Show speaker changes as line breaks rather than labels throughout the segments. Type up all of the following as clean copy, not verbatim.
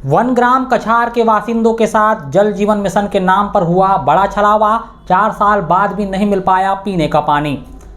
One gram कछार के बासिंदों के साथ जल जीवन मिशन के नाम पर हुआ बड़ा छलावा। 4 साल बाद भी नहीं मिल पाया पीने का पानी।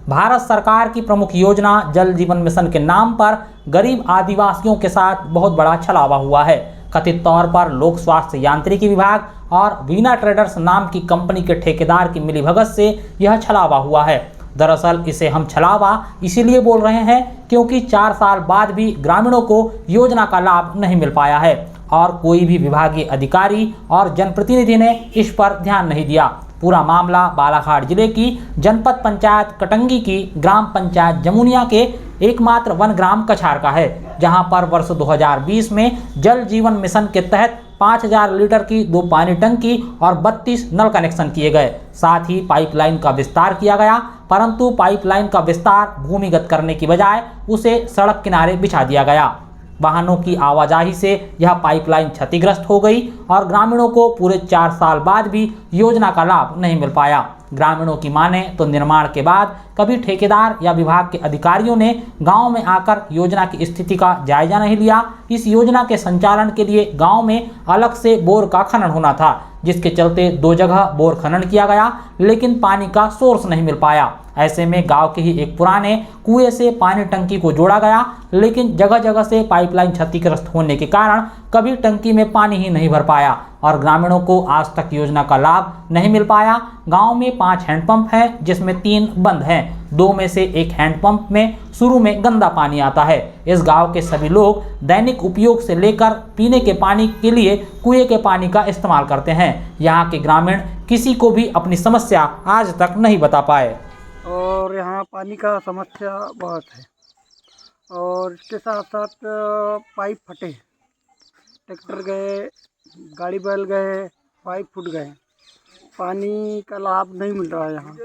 भारत सरकार की प्रमुख योजना जल जीवन मिशन के नाम पर गरीब आदिवासियों के साथ बहुत बड़ा छलावा हुआ है। कथित तौर पर लोक स्वास्थ्य यांत्रिकी विभाग और वीना ट्रेडर्स नाम की कंपनी के ठेकेदार की मिलीभगत से यह छलावा हुआ है। दरअसल इसे हम छलावा इसीलिए बोल रहे हैं क्योंकि 4 साल बाद भी ग्रामीणों को योजना का लाभ नहीं मिल पाया है और कोई भी विभागीय अधिकारी और जनप्रतिनिधि ने इस पर ध्यान नहीं दिया। पूरा मामला बालाघाट जिले की जनपद पंचायत कटंगी की ग्राम पंचायत जमुनिया के एकमात्र वन ग्राम कछार का है, जहां पर वर्ष 2020 में जल जीवन मिशन के तहत 5000 लीटर की 2 पानी टंकी और 32 नल कनेक्शन किए गए। साथ ही पाइपलाइन का विस्तार किया गया, परंतु पाइपलाइन का विस्तार भूमिगत करने की बजाय उसे सड़क किनारे बिछा दिया गया। वाहनों की आवाजाही से यह पाइपलाइन क्षतिग्रस्त हो गई और ग्रामीणों को पूरे 4 साल बाद भी योजना का लाभ नहीं मिल पाया। ग्रामीणों की माने तो निर्माण के बाद कभी ठेकेदार या विभाग के अधिकारियों ने गांव में आकर योजना की स्थिति का जायजा नहीं लिया। इस योजना के संचालन के लिए गांव में अलग से बोर का खनन होना था, जिसके चलते 2 जगह बोर खनन किया गया, लेकिन पानी का सोर्स नहीं मिल पाया। ऐसे में गांव के ही एक पुराने कुएं से पानी टंकी को जोड़ा गया, लेकिन जगह जगह से पाइपलाइन क्षतिग्रस्त होने के कारण कभी टंकी में पानी ही नहीं भर पाया और ग्रामीणों को आज तक योजना का लाभ नहीं मिल पाया। गांव में 5 हैंडपंप हैं, जिसमें 3 बंद हैं। 2 में से एक हैंडपंप में शुरू में गंदा पानी आता है। इस गांव के सभी लोग दैनिक उपयोग से लेकर पीने के पानी के लिए कुएं के पानी का इस्तेमाल करते हैं। यहाँ के ग्रामीण किसी को भी अपनी समस्या आज तक नहीं बता पाए
और यहाँ पानी का समस्या बहुत है और इसके साथ साथ पाइप फटे, ट्रैक्टर गए, गाड़ी बैल गए, पाइप फूट गए, पानी का लाभ नहीं मिल रहा है। यहाँ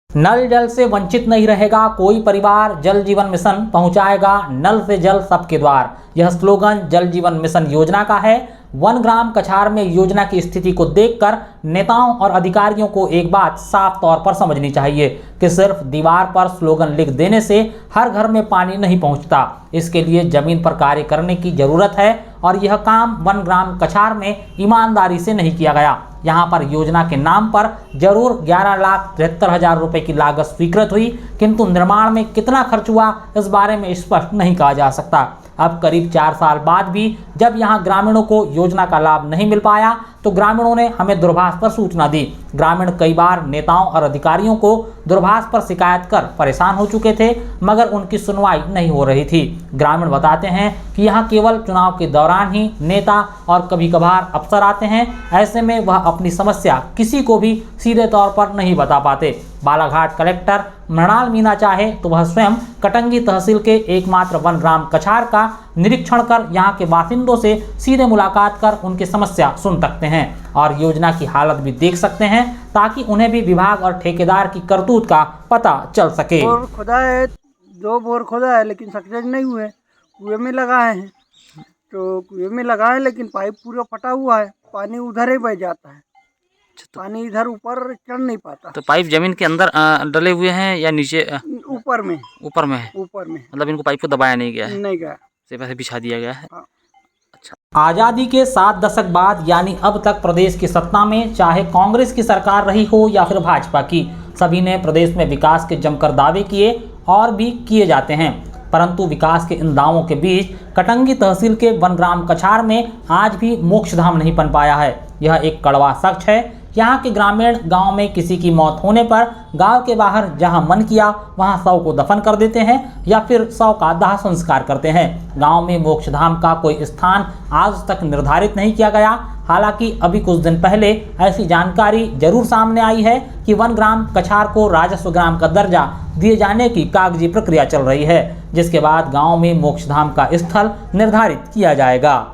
नल जल से वंचित नहीं रहेगा कोई परिवार, जल जीवन मिशन पहुंचाएगा नल से जल सबके द्वार। यह स्लोगन जल जीवन मिशन योजना का है। वन ग्राम कछार में योजना की स्थिति को देखकर नेताओं और अधिकारियों को एक बात साफ तौर पर समझनी चाहिए कि सिर्फ दीवार पर स्लोगन लिख देने से हर घर में पानी नहीं पहुंचता। इसके लिए जमीन पर कार्य करने की जरूरत है और यह काम वन ग्राम कछार में ईमानदारी से नहीं किया गया। यहाँ पर योजना के नाम पर जरूर 11,73,000 रुपए की लागत स्वीकृत हुई, किंतु निर्माण में कितना खर्च हुआ इस बारे में स्पष्ट नहीं कहा जा सकता। अब करीब 4 साल बाद भी जब यहाँ ग्रामीणों को योजना का लाभ नहीं मिल पाया तो ग्रामीणों ने हमें दूरभाष पर सूचना दी। ग्रामीण कई बार नेताओं और अधिकारियों को दूरभाष पर शिकायत कर परेशान हो चुके थे, मगर उनकी सुनवाई नहीं हो रही थी। ग्रामीण बताते हैं कि यहाँ केवल चुनाव के दौरान ही नेता और कभी कभार अफसर आते हैं। ऐसे में वह अपनी समस्या किसी को भी सीधे तौर पर नहीं बता पाते। बालाघाट कलेक्टर मृणाल मीना चाहे तो वह स्वयं कटंगी तहसील के एकमात्र वन ग्राम कछार का निरीक्षण कर यहाँ के बासिंदों से सीधे मुलाकात कर उनकी समस्या सुन सकते हैं और योजना की हालत भी देख सकते हैं, ताकि उन्हें भी विभाग और ठेकेदार की करतूत का पता चल सके।
बोर खुदा है, 2 बोर खुदा है, लेकिन सक्सेस नहीं हुए। कुएं में लगाए हैं तो कुएं में लगाए, लेकिन पाइप पूरा फटा हुआ है, पानी उधर ही बह जाता है, पानी इधर ऊपर चढ़ नहीं पाता।
तो पाइप जमीन के अंदर डले हुए हैं या नीचे?
ऊपर में।
ऊपर में है?
ऊपर में,
मतलब इनको पाइप को दबाया नहीं गया है?
नहीं गया,
सिर्फ ऐसे बिछा दिया गया है। अच्छा।
आज़ादी के 7 दशक बाद यानी अब तक प्रदेश की सत्ता में चाहे कांग्रेस की सरकार रही हो या फिर भाजपा की, सभी ने प्रदेश में विकास के जमकर दावे किए और भी किए जाते हैं, परंतु विकास के इन दावों के बीच कटंगी तहसील के वन ग्राम कछार में आज भी मोक्षधाम नहीं बन पाया है। यह एक कड़वा सच है। यहाँ के ग्रामीण गांव में किसी की मौत होने पर गांव के बाहर जहां मन किया वहां शव को दफन कर देते हैं या फिर शव का दाह संस्कार करते हैं। गांव में मोक्षधाम का कोई स्थान आज तक निर्धारित नहीं किया गया। हालांकि अभी कुछ दिन पहले ऐसी जानकारी जरूर सामने आई है कि वन ग्राम कछार को राजस्व ग्राम का दर्जा दिए जाने की कागजी प्रक्रिया चल रही है, जिसके बाद गाँव में मोक्षधाम का स्थल निर्धारित किया जाएगा।